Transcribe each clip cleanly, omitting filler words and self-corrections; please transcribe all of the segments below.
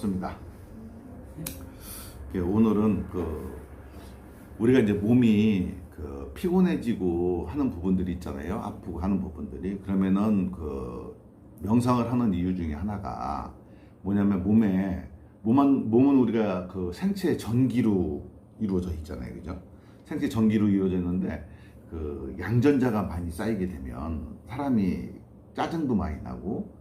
반갑습니다. 오늘은 우리가 이제 몸이 피곤해지고 하는 부분들이 있잖아요. 아프고 하는 부분들이. 그러면은 명상을 하는 이유 중에 하나가 뭐냐면 몸은 우리가 생체 전기로 이루어져 있잖아요. 그죠? 생체 전기로 이루어져 있는데 양전자가 많이 쌓이게 되면 사람이 짜증도 많이 나고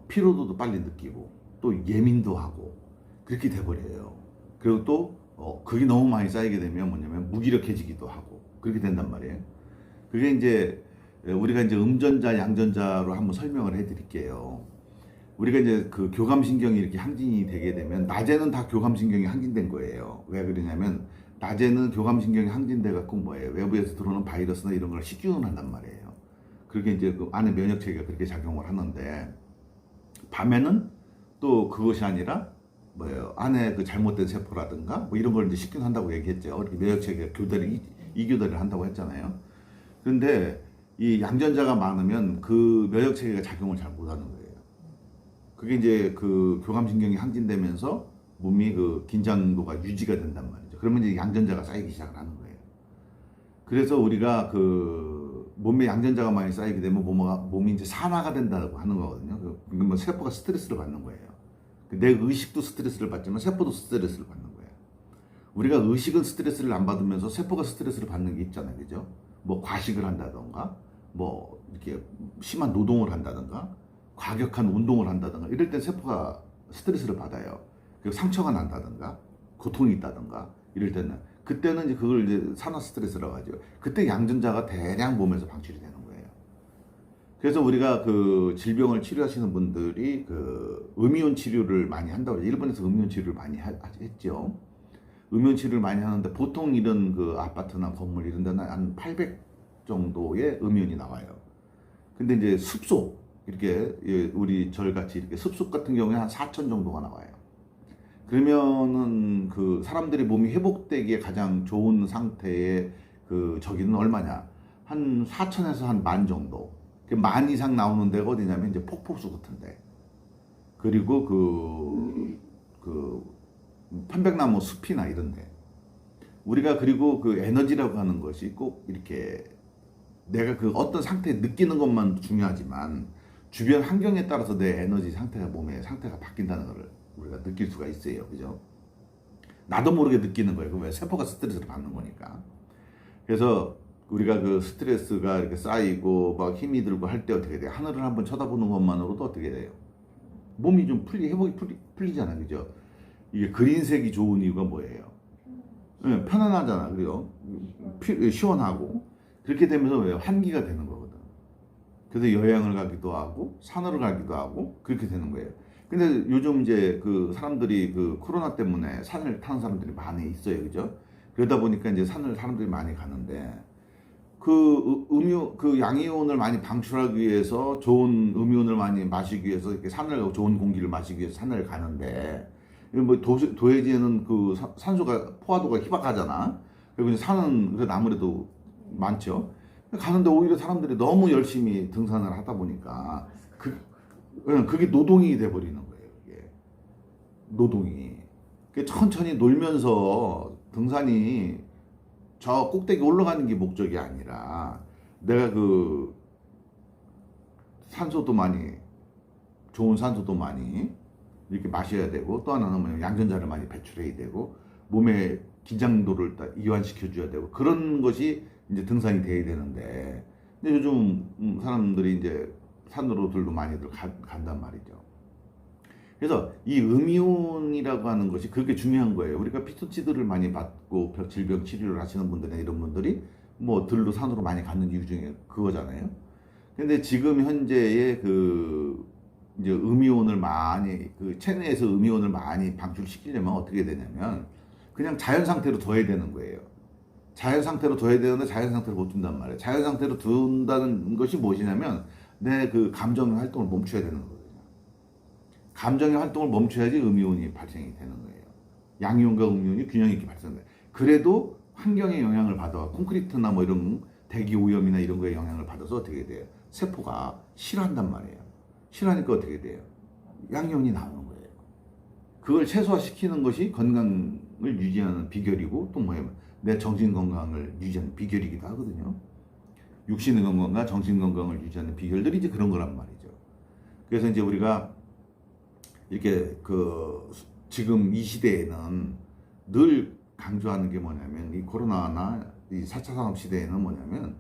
피로도도 빨리 느끼고 또 예민도 하고 그렇게 돼버려요. 그리고 또 그게 너무 많이 쌓이게 되면 뭐냐면 무기력해지기도 하고 그렇게 된단 말이에요. 그게 이제 우리가 이제 음전자, 양전자로 한번 설명을 해드릴게요. 우리가 이제 교감신경이 이렇게 항진이 되게 되면 낮에는 다 교감신경이 항진된 거예요. 왜 그러냐면 낮에는 교감신경이 항진돼 갖고 외부에서 들어오는 바이러스나 이런 걸 식균을 한단 말이에요. 그렇게 이제 안에 면역체계가 그렇게 작용을 하는데 밤에는 또 그것이 아니라 안에 잘못된 세포라든가 이런 걸 이제 식균한다고 얘기했죠. 이렇게 면역체계가 이교대를 한다고 했잖아요. 그런데 이 양전자가 많으면 면역체계가 작용을 잘 못하는 거예요. 그게 이제 교감신경이 항진되면서 몸이 긴장도가 유지가 된단 말이죠. 그러면 이제 양전자가 쌓이기 시작을 하는 거예요. 그래서 우리가 몸에 양전자가 많이 쌓이게 되면 몸이 이제 산화가 된다고 하는 거거든요. 그러면 세포가 스트레스를 받는 거예요. 내 의식도 스트레스를 받지만 세포도 스트레스를 받는 거예요. 우리가 의식은 스트레스를 안 받으면서 세포가 스트레스를 받는 게 있잖아요. 그죠? 과식을 한다던가, 이렇게 심한 노동을 한다던가, 과격한 운동을 한다던가, 이럴 때 세포가 스트레스를 받아요. 그리고 상처가 난다던가, 고통이 있다던가, 이럴 때는. 그때는 이제 그걸 이제 산화 스트레스라고 하죠. 그때 양전자가 대량 몸에서 방출이 되는 거예요. 그래서 우리가 질병을 치료하시는 분들이 음이온 치료를 많이 한다고 해요. 일본에서 음이온 치료를 많이 했죠. 음이온 치료를 많이 하는데 보통 이런 아파트나 건물 이런 데는 한 800 정도의 음이온이 나와요. 근데 이제 습속, 이렇게 우리 절같이 이렇게 습속 같은 경우에 한 4,000 정도가 나와요. 그러면은 사람들이 몸이 회복되기에 가장 좋은 상태의 저기는 얼마냐? 한 4,000에서 한 10,000 정도. 10,000 이상 나오는 데가 어디냐면 이제 폭포수 같은데. 그리고 편백나무 숲이나 이런데. 우리가 그리고 에너지라고 하는 것이 꼭 이렇게 내가 어떤 상태에 느끼는 것만 중요하지만 주변 환경에 따라서 내 에너지 상태가 몸의 상태가 바뀐다는 것을 우리가 느낄 수가 있어요. 그죠? 나도 모르게 느끼는 거예요. 왜? 세포가 스트레스를 받는 거니까. 그래서 우리가 스트레스가 이렇게 쌓이고 막 힘이 들고 할 때 어떻게 돼요? 하늘을 한번 쳐다보는 것만으로도 어떻게 돼요? 몸이 좀 회복이 풀리잖아요. 그죠? 이게 그린색이 좋은 이유가 뭐예요? 네, 편안하잖아. 그래요? 시원하고. 그렇게 되면서 왜? 환기가 되는 거거든. 그래서 여행을 가기도 하고, 산으로 가기도 하고, 그렇게 되는 거예요. 근데 요즘 이제 사람들이 코로나 때문에 산을 타는 사람들이 많이 있어요. 그죠? 그러다 보니까 이제 산을 사람들이 많이 가는데, 양이온을 많이 방출하기 위해서 좋은 음이온을 많이 마시기 위해서 이렇게 좋은 공기를 마시기 위해서 산을 가는데, 도해지에는 산소가, 포화도가 희박하잖아. 그리고 이제 산은 그래도 아무래도 많죠. 가는데 오히려 사람들이 너무 열심히 등산을 하다 보니까 그게 노동이 돼버리는 거예요. 이게 노동이. 천천히 놀면서 등산이 저 꼭대기 올라가는 게 목적이 아니라 내가 산소도 많이, 좋은 산소도 많이 이렇게 마셔야 되고, 또 하나는 뭐냐면 양전자를 많이 배출해야 되고, 몸의 긴장도를 이완시켜줘야 되고, 그런 것이 이제 등산이 돼야 되는데, 근데 요즘 사람들이 이제 산으로들도 많이들 간단 말이죠. 그래서 이 음이온이라고 하는 것이 그렇게 중요한 거예요. 우리가 피톤치드를 많이 받고 질병 치료를 하시는 분들이나 이런 분들이 들로 산으로 많이 가는 이유 중에 그거잖아요. 근데 지금 현재의 이제 음이온을 많이 체내에서 음이온을 많이 방출시키려면 어떻게 되냐면 그냥 자연 상태로 둬야 되는 거예요. 자연 상태로 둬야 되는데 자연 상태로 못 둔단 말이에요. 자연 상태로 둔다는 것이 무엇이냐면 내 감정 활동을 멈춰야 되는 거거든요. 감정의 활동을 멈춰야지 음이온이 발생이 되는 거예요. 양이온과 음이온이 균형 있게 발생돼요. 그래도 환경의 영향을 받아 콘크리트나 이런 대기 오염이나 이런 거에 영향을 받아서 어떻게 돼요? 세포가 싫어한단 말이에요. 싫어하니까 어떻게 돼요? 양이온이 나오는 거예요. 그걸 최소화시키는 것이 건강을 유지하는 비결이고 또 뭐예요? 내 정신 건강을 유지하는 비결이기도 하거든요. 육신의 건강과 정신 건강을 유지하는 비결들이 이제 그런 거란 말이죠. 그래서 이제 우리가 이렇게 지금 이 시대에는 늘 강조하는 게 뭐냐면 이 코로나나 이 4차 산업 시대에는 뭐냐면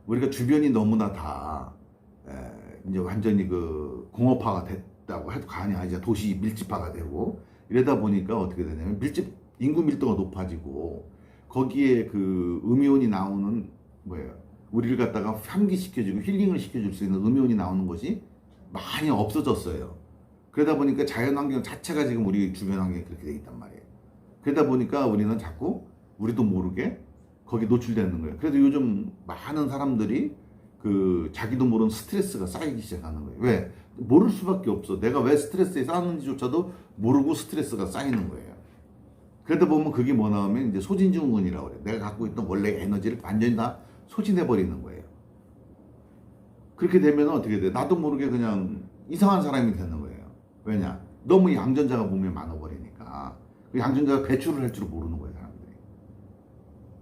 우리가 주변이 너무나 다 이제 완전히 공업화가 됐다고 해도 과언이 아니죠. 도시 밀집화가 되고 이러다 보니까 어떻게 되냐면 인구 밀도가 높아지고 거기에 음이온이 나오는 우리를 갖다가 환기시켜주고 힐링을 시켜줄 수 있는 음이온이 나오는 것이 많이 없어졌어요. 그러다 보니까 자연환경 자체가 지금 우리 주변 환경이 그렇게 돼 있단 말이에요. 그러다 보니까 우리는 자꾸 우리도 모르게 거기 노출되는 거예요. 그래서 요즘 많은 사람들이 자기도 모르는 스트레스가 쌓이기 시작하는 거예요. 왜? 모를 수밖에 없어. 내가 왜 스트레스에 쌓였는지조차도 모르고 스트레스가 쌓이는 거예요. 그러다 보면 그게 뭐 나오면 이제 소진증후군이라고 그래요. 내가 갖고 있던 원래 에너지를 완전히 다 소진해 버리는 거예요. 그렇게 되면 어떻게 돼? 나도 모르게 그냥 이상한 사람이 되는 거예요. 왜냐? 너무 양전자가 몸에 많아 버리니까 그 양전자가 배출을 할 줄 모르는 거예요, 사람들이.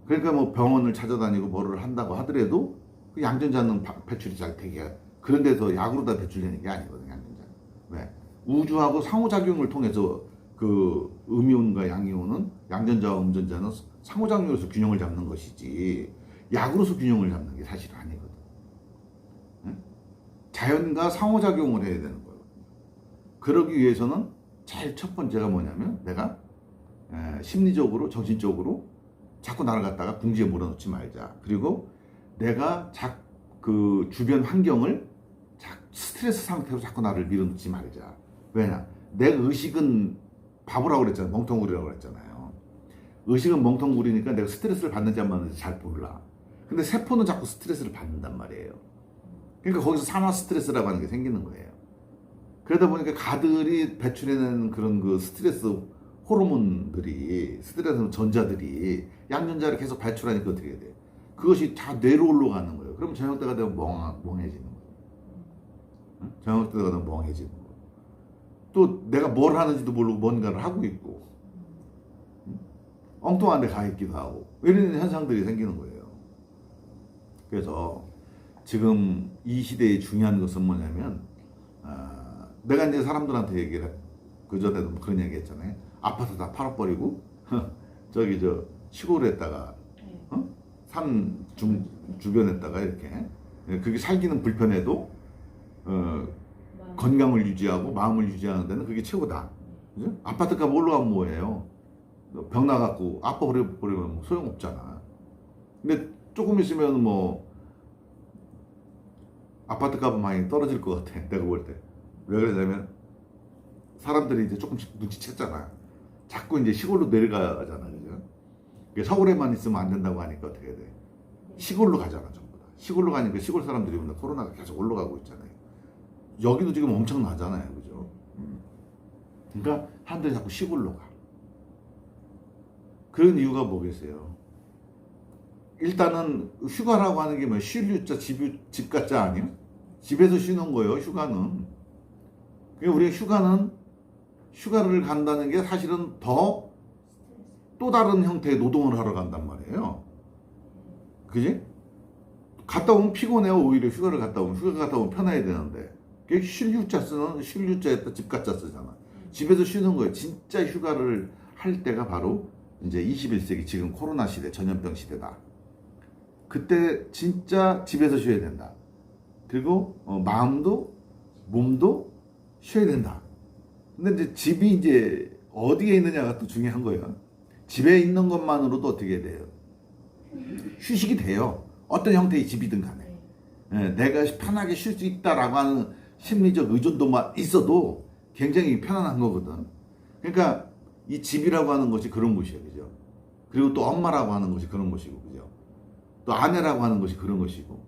그러니까 뭐 병원을 찾아다니고 뭐를 한다고 하더라도 그 양전자는 배출이 잘 되게 그런 데서 약으로 다 배출되는 게 아니거든요, 양전자는. 왜? 우주하고 상호작용을 통해서 음이온과 양이온은 양전자와 음전자는 상호작용으로서 균형을 잡는 것이지 약으로서 균형을 잡는 게 사실 아니거든. 네? 자연과 상호작용을 해야 되는 거예요. 그러기 위해서는 제일 첫 번째가 뭐냐면 내가 심리적으로 정신적으로 자꾸 나를 갖다가 궁지에 몰아넣지 말자. 그리고 내가 주변 환경을 스트레스 상태로 자꾸 나를 밀어넣지 말자. 왜냐? 내 의식은 바보라고 그랬잖아요. 멍텅구리라고 그랬잖아요. 의식은 멍텅구리니까 내가 스트레스를 받는지 안 받는지 잘 몰라. 근데 세포는 자꾸 스트레스를 받는단 말이에요. 그러니까 거기서 산화 스트레스라고 하는 게 생기는 거예요. 그러다 보니까 가들이 배출해내는 그런 스트레스 호르몬들이, 스트레스 전자들이 양전자를 계속 발출하니까 어떻게 돼요? 그것이 다 뇌로 올라가는 거예요. 그럼 저녁 때가 되면 멍해지는 거예요. 응? 저녁 때가 되면 멍해지는 거예요. 또 내가 뭘 하는지도 모르고 뭔가를 하고 있고, 응? 엉뚱한 데 가 있기도 하고, 이런 현상들이 생기는 거예요. 그래서 지금 이 시대의 중요한 것은 뭐냐면, 내가 이제 사람들한테 얘기를 그전에도 그런 얘기 했잖아요. 아파트 다 팔아버리고 저기 시골에다가 산 주변에다가 이렇게 그게 살기는 불편해도 건강을 유지하고 마음을 유지하는 데는 그게 최고다. 그죠? 아파트값 올라가면 뭐예요? 병 나갖고 아파버리면 뭐 소용없잖아. 근데 조금 있으면 뭐 아파트값은 많이 떨어질 것 같아. 내가 볼 때. 왜 그러냐면 사람들이 이제 조금씩 눈치챘잖아. 자꾸 이제 시골로 내려가잖아, 그죠? 서울에만 있으면 안 된다고 하니까 어떻게 돼? 시골로 가잖아, 전부 다. 시골로 가니까 시골 사람들이 오늘 코로나가 계속 올라가고 있잖아요. 여기도 지금 엄청나잖아요, 그죠? 그러니까 사람들이 자꾸 시골로 가. 그런 이유가 뭐겠어요? 일단은 휴가라고 하는 게 뭐야? 쉴 유자 집 같자 아니야? 집에서 쉬는 거예요, 휴가는. 그러니까 우리가 휴가를 간다는 게 사실은 또 다른 형태의 노동을 하러 간단 말이에요. 그지? 갔다 오면 피곤해요. 오히려 휴가 갔다 오면 편해야 되는데. 그게 쉴 유자에다 집 갖자 쓰잖아. 집에서 쉬는 거예요. 진짜 휴가를 할 때가 바로 이제 21세기 지금 코로나 시대, 전염병 시대다. 그때 진짜 집에서 쉬어야 된다. 그리고 마음도 몸도 쉬어야 된다. 근데 이제 집이 이제 어디에 있느냐가 또 중요한 거예요. 집에 있는 것만으로도 어떻게 돼요? 휴식이 돼요. 어떤 형태의 집이든 간에. 내가 편하게 쉴 수 있다라고 하는 심리적 의존도만 있어도 굉장히 편안한 거거든. 그러니까 이 집이라고 하는 것이 그런 곳이에요. 그죠? 그리고 또 엄마라고 하는 것이 그런 것이고, 그죠? 또 아내라고 하는 것이 그런 것이고,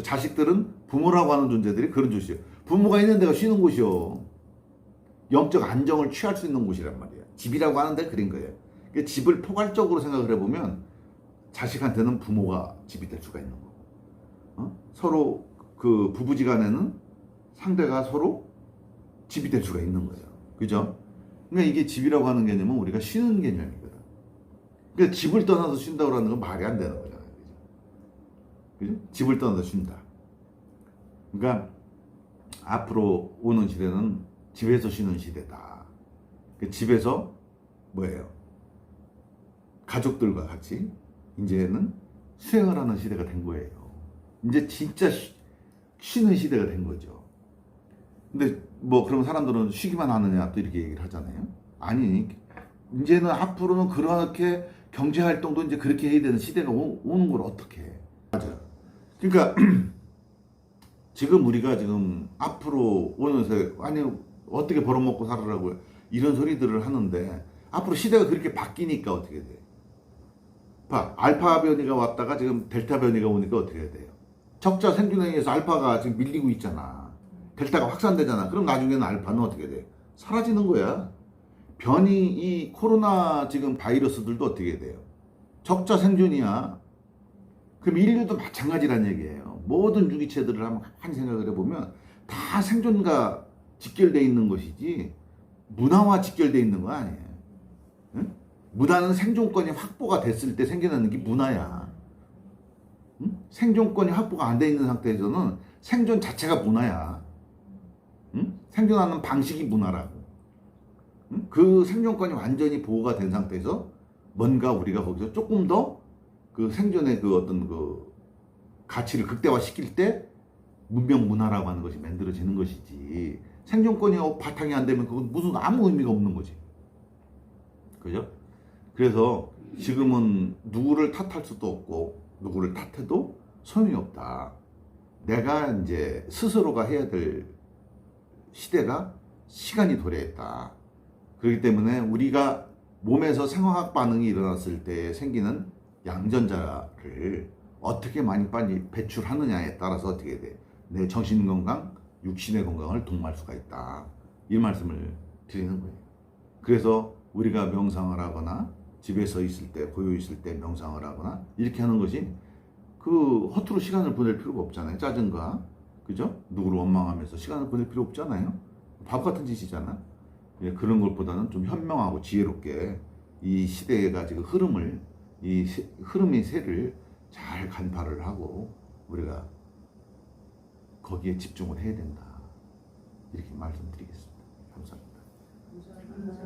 자식들은 부모라고 하는 존재들이 그런 곳이에요. 부모가 있는 데가 쉬는 곳이요. 영적 안정을 취할 수 있는 곳이란 말이에요. 집이라고 하는데 그린 거예요. 그러니까 집을 포괄적으로 생각을 해보면 자식한테는 부모가 집이 될 수가 있는 거고, 서로 부부지간에는 상대가 서로 집이 될 수가 있는 거예요. 그죠? 그러니까 이게 집이라고 하는 개념은 우리가 쉬는 개념이거든. 그러니까 집을 떠나서 쉰다고 하는 건 말이 안 되는 거잖아요. 그죠? 집을 떠나서 쉰다. 그러니까 앞으로 오는 시대는 집에서 쉬는 시대다. 집에서 뭐예요? 가족들과 같이 이제는 수행을 하는 시대가 된 거예요. 이제 진짜 쉬는 시대가 된 거죠. 근데 뭐 그러면 사람들은 쉬기만 하느냐 또 이렇게 얘기를 하잖아요. 아니, 이제는 앞으로는 그렇게 경제 활동도 이제 그렇게 해야 되는 시대가 오는 걸 어떻게 해. 맞아요. 그러니까 지금 우리가 지금 앞으로 오는 세대, 아니 어떻게 벌어먹고 살으라고 이런 소리들을 하는데 앞으로 시대가 그렇게 바뀌니까 어떻게 돼? 봐, 알파 변이가 왔다가 지금 델타 변이가 오니까 어떻게 돼요? 적자 생존에 의해서 알파가 지금 밀리고 있잖아. 델타가 확산되잖아. 그럼 나중에는 알파는 어떻게 돼? 사라지는 거야. 변이, 이 코로나 지금 바이러스들도 어떻게 돼요? 적자 생존이야. 그럼 인류도 마찬가지란 얘기예요. 모든 유기체들을 한번 가만히 생각을 해보면 다 생존과 직결되어 있는 것이지 문화와 직결되어 있는 거 아니에요. 응? 문화는 생존권이 확보가 됐을 때 생겨나는 게 문화야. 응? 생존권이 확보가 안 돼 있는 상태에서는 생존 자체가 문화야. 응? 생존하는 방식이 문화라고. 응? 그 생존권이 완전히 보호가 된 상태에서 뭔가 우리가 거기서 조금 더 그 생존의 그 어떤 그 가치를 극대화시킬 때 문명 문화라고 하는 것이 만들어지는 것이지, 생존권이 바탕이 안 되면 그건 무슨 아무 의미가 없는 거지. 그죠? 그래서 지금은 누구를 탓할 수도 없고 누구를 탓해도 소용이 없다. 내가 이제 스스로가 해야 될 시대가 시간이 도래했다. 그렇기 때문에 우리가 몸에서 생화학 반응이 일어났을 때 생기는 양전자를 어떻게 많이 빨리 배출하느냐에 따라서 어떻게 돼? 내 정신 건강, 육신의 건강을 동반할 수가 있다. 이 말씀을 드리는 거예요. 그래서 우리가 명상을 하거나 집에서 있을 때, 고요 있을 때 명상을 하거나 이렇게 하는 것이 그 허투루 시간을 보낼 필요가 없잖아요. 짜증과, 그죠? 누구를 원망하면서 시간을 보낼 필요 없잖아요. 바보 같은 짓이잖아. 그런 것보다는 좀 현명하고 지혜롭게 이 시대가 지금 이 흐름의 새를 잘 간파를 하고 우리가 거기에 집중을 해야 된다. 이렇게 말씀드리겠습니다. 감사합니다.